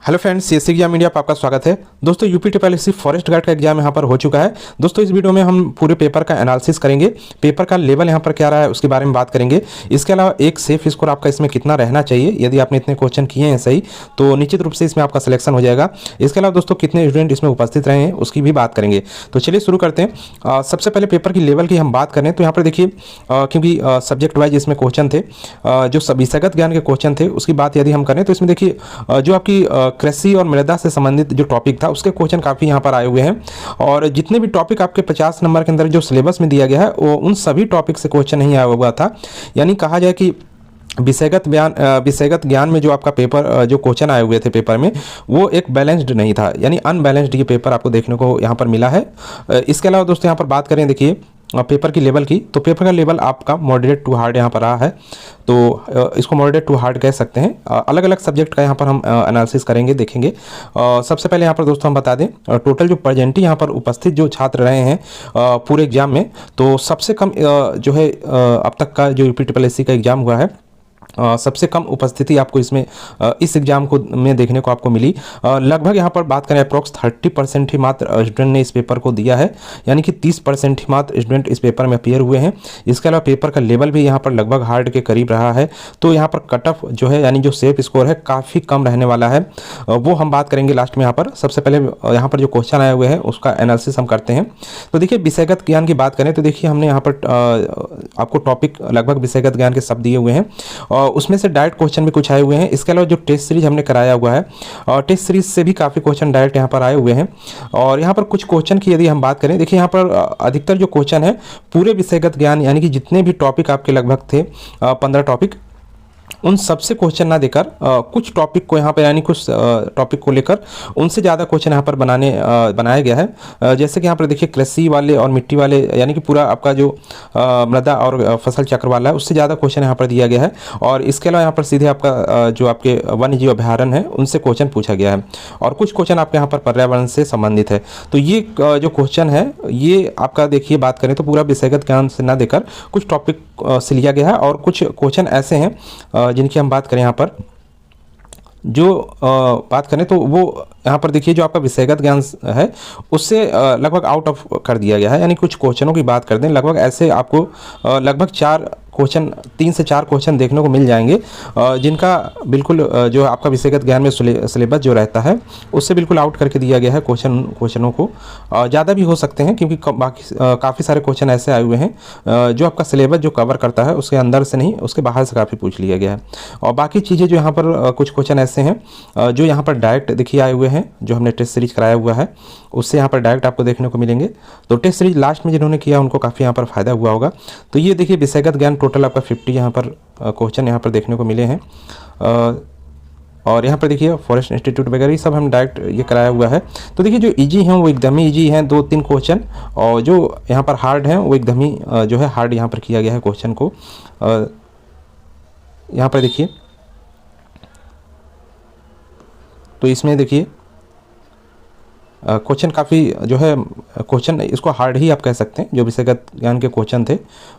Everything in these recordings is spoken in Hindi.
Hello friends, CSC exam India पर आपका स्वागत है। दोस्तों यूपी टीपीएससी फॉरेस्ट गार्ड का एग्जाम यहाँ पर हो चुका है। दोस्तों इस वीडियो में हम पूरे पेपर का एनालिसिस करेंगे, पेपर का लेवल यहाँ पर क्या रहा है उसके बारे में बात करेंगे। इसके अलावा एक सेफ स्कोर आपका इसमें कितना रहना चाहिए, यदि आपने इतने क्वेश्चन किए हैं सही तो निश्चित रूप से इसमें आपका सिलेक्शन हो जाएगा। इसके अलावा दोस्तों कितने स्टूडेंट इसमें उपस्थित रहे हैं उसकी भी बात करेंगे। तो चलिए शुरू करते हैं। सबसे पहले पेपर की लेवल की हम बात करें तो यहाँ पर देखिए, क्योंकि सब्जेक्ट वाइज इसमें क्वेश्चन थे, जो विषयगत ज्ञान के क्वेश्चन थे उसकी बात यदि हम करें तो इसमें देखिए जो आपकी कृषि और मृदा से संबंधित जो टॉपिक था उसके क्वेश्चन काफ़ी यहाँ पर आए हुए हैं। और जितने भी टॉपिक आपके 50 नंबर के अंदर जो सिलेबस में दिया गया है वो उन सभी टॉपिक से क्वेश्चन नहीं आया हुआ था। यानी कहा जाए कि विषयगत ज्ञान में जो आपका पेपर जो क्वेश्चन आए हुए थे पेपर में वो एक बैलेंस्ड नहीं था, यानी अनबैलेंस्ड ये पेपर आपको देखने को यहाँ पर मिला है। इसके अलावा दोस्तों यहाँ पर बात करें देखिए पेपर की लेवल की, तो पेपर का लेवल आपका मॉडरेट टू हार्ड यहाँ पर रहा है, तो इसको मॉडरेट टू हार्ड कह सकते हैं। अलग अलग सब्जेक्ट का यहाँ पर हम एनालिसिस करेंगे, देखेंगे। सबसे पहले यहाँ पर दोस्तों हम बता दें टोटल जो प्रेजेंटली यहाँ पर उपस्थित जो छात्र रहे हैं पूरे एग्जाम में, तो सबसे कम जो है अब तक का जो यूपी टीपीएससी का एग्जाम हुआ है सबसे कम उपस्थिति आपको इसमें इस एग्जाम को में देखने को आपको मिली। लगभग यहाँ पर बात करें अप्रॉक्स 30% ही मात्र स्टूडेंट ने इस पेपर को दिया है, यानी कि 30% ही मात्र स्टूडेंट इस पेपर में अपीयर हुए हैं। इसके अलावा पेपर का लेवल भी यहाँ पर लगभग हार्ड के करीब रहा है, तो यहाँ पर कट ऑफ जो है यानी जो सेफ स्कोर है काफ़ी कम रहने वाला है, वो हम बात करेंगे लास्ट में। यहाँ पर सबसे पहले यहाँ पर जो क्वेश्चन आए हुए हैं उसका एनालिसिस हम करते हैं। तो देखिए विषयगत ज्ञान की बात करें तो देखिए हमने यहाँ पर आपको टॉपिक लगभग विषयगत ज्ञान के शब्द दिए हुए हैं और उसमें से डायरेक्ट क्वेश्चन भी कुछ आए हुए हैं। इसके अलावा जो टेस्ट सीरीज हमने कराया हुआ है और टेस्ट सीरीज से भी काफ़ी क्वेश्चन डायरेक्ट यहाँ पर आए हुए हैं। और यहाँ पर कुछ क्वेश्चन की यदि हम बात करें, देखिए यहाँ पर अधिकतर जो क्वेश्चन है पूरे विषयगत ज्ञान यानी कि जितने भी टॉपिक आपके लगभग थे 15 टॉपिक, उन सबसे क्वेश्चन ना देकर कुछ टॉपिक को यहाँ पर यानी कुछ टॉपिक को लेकर उनसे ज़्यादा क्वेश्चन यहाँ पर बनाया गया है। जैसे कि यहाँ पर देखिए कृषि वाले और मिट्टी वाले यानी कि पूरा आपका जो मृदा और फसल चक्र वाला है उससे ज़्यादा क्वेश्चन यहाँ पर दिया गया है। और इसके अलावा यहाँ पर सीधे आपका जो आपके वन्य जीव अभ्यारण्य है उनसे क्वेश्चन पूछा गया है और कुछ क्वेश्चन आपके यहाँ पर पर्यावरण से संबंधित है। तो ये जो क्वेश्चन है ये आपका देखिए बात करें तो पूरा विषयगत ज्ञान से ना देकर कुछ टॉपिक से लिया गया है। और कुछ क्वेश्चन ऐसे हैं जिनकी हम बात करें यहाँ पर जो बात करें तो वो यहाँ पर देखिए जो आपका विषयगत ज्ञान है उससे लगभग आउट ऑफ कर दिया गया है। यानी कुछ क्वेश्चनों की बात करते हैं, लगभग ऐसे आपको लगभग 3 से 4 क्वेश्चन देखने को मिल जाएंगे जिनका बिल्कुल जो आपका विषयगत ज्ञान में सिलेबस जो रहता है उससे बिल्कुल आउट करके दिया गया है। क्वेश्चनों को ज़्यादा भी हो सकते हैं क्योंकि बाकी काफ़ी सारे क्वेश्चन ऐसे आए हुए हैं जो आपका सिलेबस जो कवर करता है उसके अंदर से नहीं, उसके बाहर से काफ़ी पूछ लिया गया है। और बाकी चीज़ें जो यहाँ पर कुछ क्वेश्चन ऐसे हैं जो यहाँ पर डायरेक्ट देखिए आए हुए हैं, जो हमने टेस्ट सीरीज कराया हुआ है उससे यहाँ पर डायरेक्ट आपको देखने को मिलेंगे। तो टेस्ट सीरीज लास्ट में जिन्होंने किया उनको काफ़ी यहाँ पर फायदा हुआ होगा। तो ये देखिए विषयगत ज्ञान टोटल आपका 50 यहाँ पर क्वेश्चन यहाँ पर देखने को मिले हैं। और यहाँ पर देखिए फॉरेस्ट इंस्टीट्यूट वगैरह ये सब हम डायरेक्ट ये कराया हुआ है। तो देखिए जो इजी हैं वो एकदम ही इजी हैं 2-3 क्वेश्चन, और जो यहाँ पर हार्ड हैं वो एकदम ही जो है हार्ड यहाँ पर किया गया है क्वेश्चन को। यहाँ पर देखिए तो इसमें देखिए क्वेश्चन काफ़ी जो है क्वेश्चन इसको हार्ड ही आप कह सकते हैं। जो विषयगत ज्ञान के क्वेश्चन थे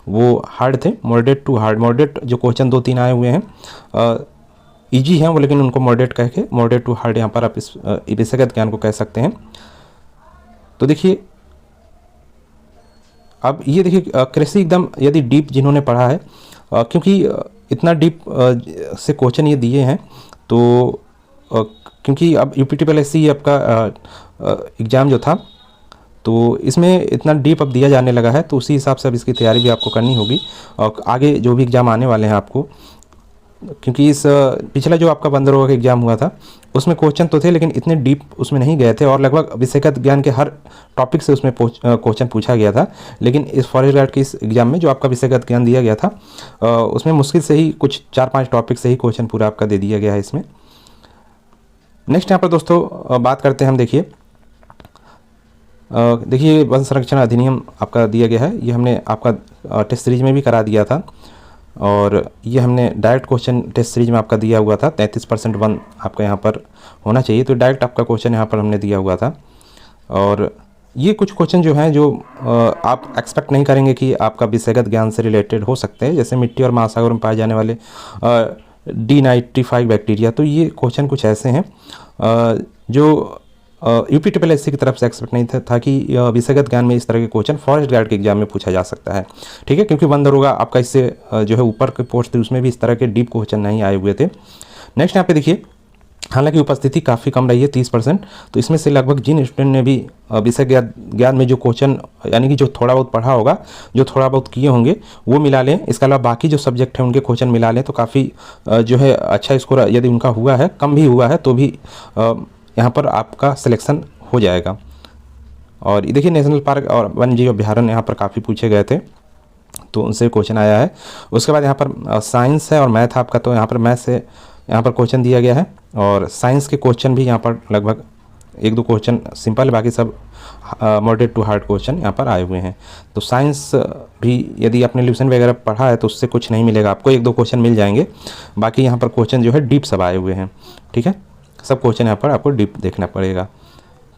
वो हार्ड थे, मॉडरेट टू हार्ड। मॉडरेट जो क्वेश्चन 2-3 आए हुए हैं इजी हैं वो, लेकिन उनको मॉडरेट कह के मॉडरेट टू हार्ड यहाँ पर आप इस विषयगत ज्ञान को कह सकते हैं। तो देखिए अब ये देखिए कृषि एकदम यदि डीप जिन्होंने पढ़ा है, क्योंकि इतना डीप से क्वेश्चन ये दिए हैं तो क्योंकि अब यूपी टीपीएससी आपका एग्ज़ाम जो था तो इसमें इतना डीप अब दिया जाने लगा है, तो उसी हिसाब से अब इसकी तैयारी भी आपको करनी होगी। और आगे जो भी एग्ज़ाम आने वाले हैं आपको, क्योंकि इस पिछला जो आपका 15 रोज का एग्ज़ाम हुआ था उसमें क्वेश्चन तो थे लेकिन इतने डीप उसमें नहीं गए थे और लगभग विषयगत ज्ञान के हर टॉपिक से उसमें क्वेश्चन पूछा गया था। लेकिन इस फॉरेस्ट गार्ड के इस एग्ज़ाम में जो आपका विषयगत ज्ञान दिया गया था उसमें मुश्किल से ही कुछ 4-5 टॉपिक से ही क्वेश्चन पूरा आपका दे दिया गया है इसमें। नेक्स्ट यहाँ पर दोस्तों बात करते हैं हम। देखिए वन संरक्षण अधिनियम आपका दिया गया है, ये हमने आपका टेस्ट सीरीज में भी करा दिया था और ये हमने डायरेक्ट क्वेश्चन टेस्ट सीरीज में आपका दिया हुआ था। 33% वन आपका यहाँ पर होना चाहिए, तो डायरेक्ट आपका क्वेश्चन यहाँ पर हमने दिया हुआ था। और ये कुछ क्वेश्चन जो हैं जो आप एक्सपेक्ट नहीं करेंगे कि आपका विषयगत ज्ञान से रिलेटेड हो सकते हैं, जैसे मिट्टी और महासागर में पाए जाने वाले D95 बैक्टीरिया। तो ये क्वेश्चन कुछ ऐसे हैं जो UPSSC की तरफ से एक्सपेक्ट नहीं था कि विषयगत ज्ञान में इस तरह के क्वेश्चन फॉरेस्ट गार्ड के एग्जाम में पूछा जा सकता है। ठीक है, क्योंकि वन दरोगा आपका इससे जो है ऊपर के पोस्ट थे उसमें भी इस तरह के डीप क्वेश्चन नहीं आए हुए थे। नेक्स्ट यहाँ पे देखिए, हालांकि उपस्थिति काफ़ी कम रही है 30%, तो इसमें से लगभग जिन स्टूडेंट ने भी विषय ज्ञान में जो क्वेश्चन यानी कि जो थोड़ा बहुत पढ़ा होगा, जो थोड़ा बहुत किए होंगे वो मिला लें, इसके अलावा बाकी जो सब्जेक्ट हैं उनके क्वेश्चन मिला लें तो काफ़ी जो है अच्छा स्कोर यदि उनका हुआ है, कम भी हुआ है तो भी यहाँ पर आपका सिलेक्शन हो जाएगा। और देखिए नेशनल पार्क और वन्य जीव अभ्यारण्य यहाँ पर काफ़ी पूछे गए थे तो उनसे क्वेश्चन आया है। उसके बाद यहाँ पर साइंस है और मैथ आपका, तो यहाँ पर मैथ से यहाँ पर क्वेश्चन दिया गया है और साइंस के क्वेश्चन भी यहाँ पर लगभग 1-2 क्वेश्चन सिंपल, बाकी सब मॉडरेट टू हार्ड क्वेश्चन यहाँ पर आए हुए हैं। तो साइंस भी यदि आपने ल्यूसन वगैरह पढ़ा है तो उससे कुछ नहीं मिलेगा आपको, 1-2 क्वेश्चन मिल जाएंगे, बाकी यहाँ पर क्वेश्चन जो है डीप सब आए हुए हैं। ठीक है, सब क्वेश्चन यहाँ पर आपको डीप देखना पड़ेगा।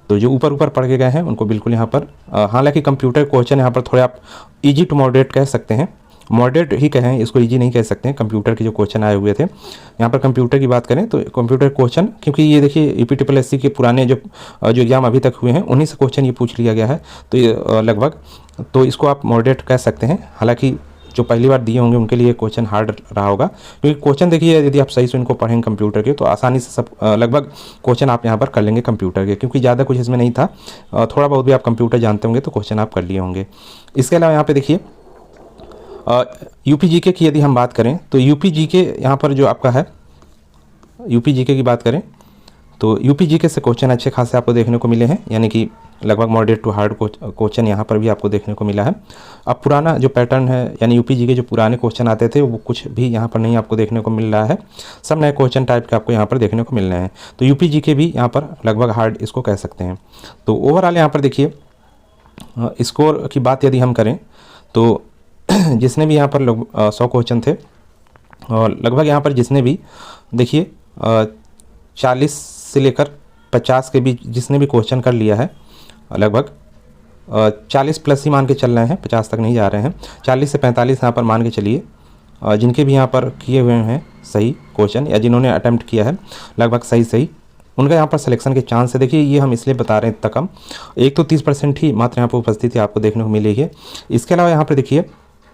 तो जो ऊपर ऊपर पढ़ के गए हैं उनको बिल्कुल यहाँ पर, हालांकि कंप्यूटर क्वेश्चन यहाँ पर थोड़े आप इजी टू मॉडरेट कह सकते हैं, मॉडरेट ही कहें, इसको इजी नहीं कह सकते हैं। कंप्यूटर के जो क्वेश्चन आए हुए थे, यहाँ पर कंप्यूटर की बात करें तो कंप्यूटर क्वेश्चन, क्योंकि ये देखिए UPSSC के पुराने जो एग्जाम अभी तक हुए हैं उन्हीं से क्वेश्चन ये पूछ लिया गया है, तो ये लगभग, तो इसको आप मॉडरेट कह सकते हैं। हालांकि जो पहली बार दिए होंगे उनके लिए क्वेश्चन हार्ड रहा होगा, क्योंकि क्वेश्चन देखिए यदि आप सही से इनको पढ़ेंगे कंप्यूटर के तो आसानी से सब लगभग क्वेश्चन आप यहाँ पर कर लेंगे कंप्यूटर के, क्योंकि ज़्यादा कुछ इसमें नहीं था, थोड़ा बहुत भी आप कंप्यूटर जानते होंगे तो क्वेश्चन आप कर लिए होंगे। इसके अलावा यहाँ पे देखिए UPGK की यदि हम बात करें तो UPGK यहाँ पर जो आपका है, UPGK की बात करें तो UPGK से क्वेश्चन अच्छे खासे आपको देखने को मिले हैं, यानी कि लगभग मॉडरेट टू हार्ड क्वेश्चन यहाँ पर भी आपको देखने को मिला है। अब पुराना जो पैटर्न है यानी UPGK जो पुराने क्वेश्चन आते थे वो कुछ भी यहाँ पर नहीं आपको देखने को मिल रहा है, सब नए क्वेश्चन टाइप के आपको यहाँ पर देखने को मिल रहे हैं। तो UPGK भी यहाँ पर लगभग हार्ड इसको कह सकते हैं। तो ओवरऑल यहाँ पर देखिए स्कोर की बात यदि हम करें तो जिसने भी यहाँ पर 100 क्वेश्चन थे और लगभग यहाँ पर जिसने भी देखिए 40 से लेकर 50 के बीच जिसने भी क्वेश्चन कर लिया है, लगभग 40 प्लस ही मान के चल रहे हैं, 50 तक नहीं जा रहे हैं, 40 से 45 यहाँ पर मान के चलिए, जिनके भी यहाँ पर किए हुए हैं सही क्वेश्चन या जिन्होंने अटैम्प्ट किया है लगभग सही उनका यहाँ पर सिलेक्शन के चांस है। देखिए ये हम इसलिए बता रहे हैं इतना कम, एक तो 30% ही मात्र यहाँ पर उपस्थिति आपको देखने को मिलेगी है। इसके अलावा यहाँ पर देखिए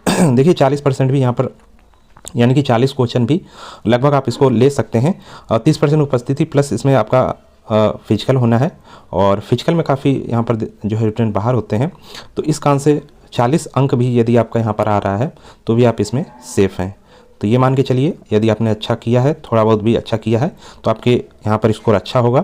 40% भी यहाँ पर, यानी कि 40 क्वेश्चन भी लगभग आप इसको ले सकते हैं। 30% उपस्थिति प्लस इसमें आपका फिजिकल होना है और फिजिकल में काफ़ी यहाँ पर जो है स्टूडेंट बाहर होते हैं, तो इस कारण से 40 अंक भी यदि आपका यहाँ पर आ रहा है तो भी आप इसमें सेफ़ हैं। तो ये मान के चलिए यदि आपने अच्छा किया है, थोड़ा बहुत भी अच्छा किया है तो आपके यहाँ पर स्कोर अच्छा होगा।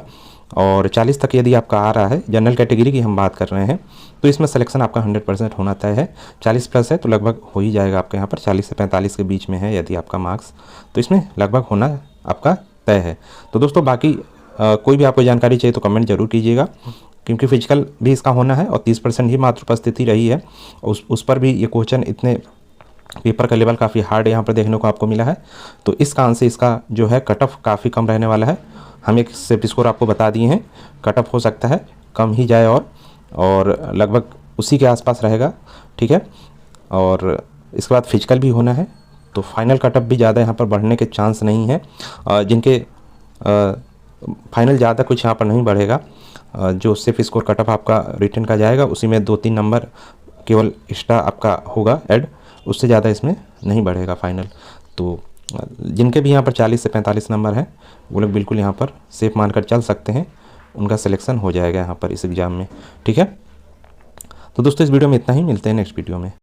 और 40 तक यदि आपका आ रहा है, जनरल कैटेगरी की हम बात कर रहे हैं, तो इसमें सिलेक्शन आपका 100% होना तय है। 40 प्लस है तो लगभग हो ही जाएगा आपके यहाँ पर, 40 से 45 के बीच में है यदि आपका मार्क्स, तो इसमें लगभग होना आपका तय है। तो दोस्तों बाकी कोई भी आपको जानकारी चाहिए तो कमेंट जरूर कीजिएगा, क्योंकि फिजिकल भी इसका होना है और 30% ही मात्र उपस्थिति रही है, उस पर भी ये क्वेश्चन इतने पेपर का लेवल काफ़ी हार्ड यहाँ पर देखने को आपको मिला है। तो इस कारण से इसका जो है कट ऑफ काफ़ी कम रहने वाला है। हम एक सेफ स्कोर आपको बता दिए हैं, कट ऑफ हो सकता है कम ही जाए और लगभग उसी के आसपास रहेगा। ठीक है, और इसके बाद फिजिकल भी होना है, तो फाइनल कट ऑफ भी ज़्यादा यहाँ पर बढ़ने के चांस नहीं है। जिनके फाइनल ज़्यादा कुछ यहाँ पर नहीं बढ़ेगा, जो सेफ स्कोर कट ऑफ आपका रिटर्न का जाएगा उसी में 2-3 नंबर केवल एक्स्ट्रा आपका होगा ऐड, उससे ज़्यादा इसमें नहीं बढ़ेगा फाइनल। तो जिनके भी यहाँ पर 40 से 45 नंबर हैं वो लोग बिल्कुल यहाँ पर सेफ मानकर चल सकते हैं, उनका सिलेक्शन हो जाएगा यहाँ पर इस एग्ज़ाम में। ठीक है, तो दोस्तों इस वीडियो में इतना ही, मिलते हैं नेक्स्ट वीडियो में।